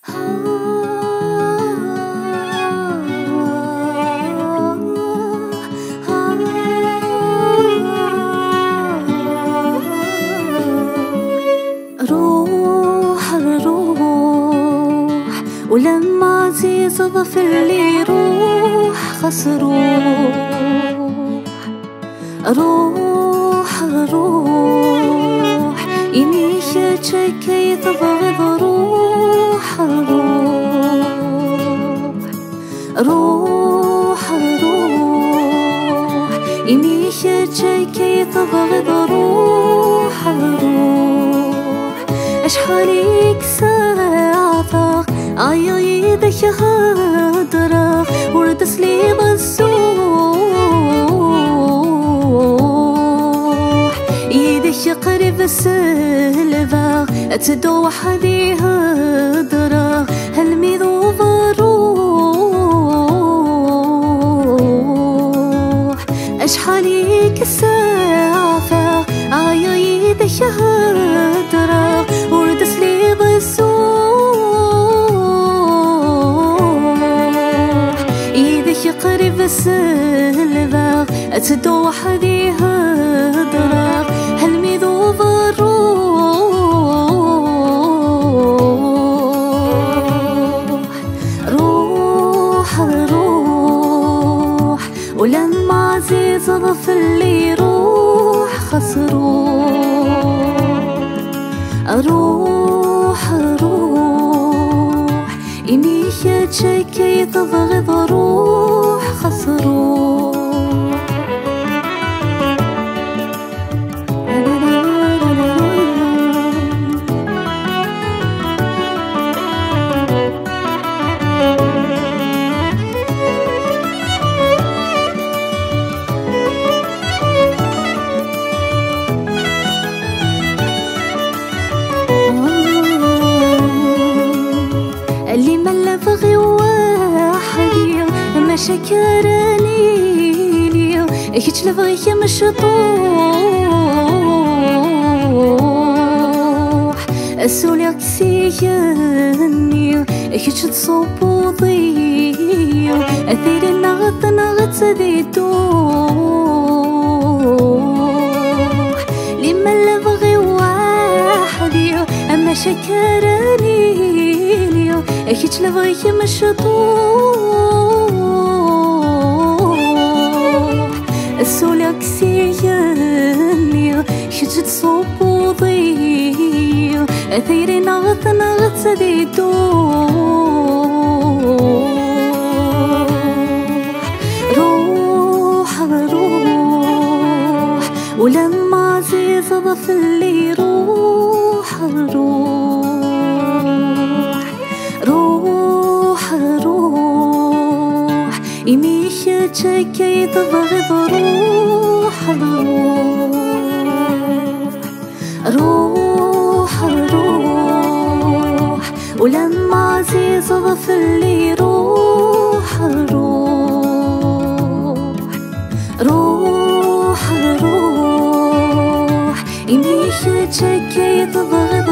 روح ولما عزيز ظفر لي روح خس روح إني شكي تبغض روح إني شكي تبغض روح أشحاليك ساعة عيايد شهادرة ورد سليم السوح إيدش قريب السلبة أتدو حدي هدرة هالميذو ضروح أشحاليك ساعة عيايد شهادرة ورد سليم السوح إيدش قريب السلبة أتدو حدي هدرة هالميذو ضروح روح ولما عزيز ظفر لي روح خس روح إني شكي تبغض روح خس اللي ما بغي واحد ما شكرني لي هيك لبغي مشطوح اسولك سيجني هيك تصوب وضيع اثير نغت ذيتوح لما بغي واحد ما شكرني هيك لبغي مشطوح السولك سيجني هيك تصوب وضيع أثير نغت ذيتوح روح ولما عزيز ظفر لي روح إني شكي تبغض روح ولما عزيز ظفر لي روح إني شكي تبغض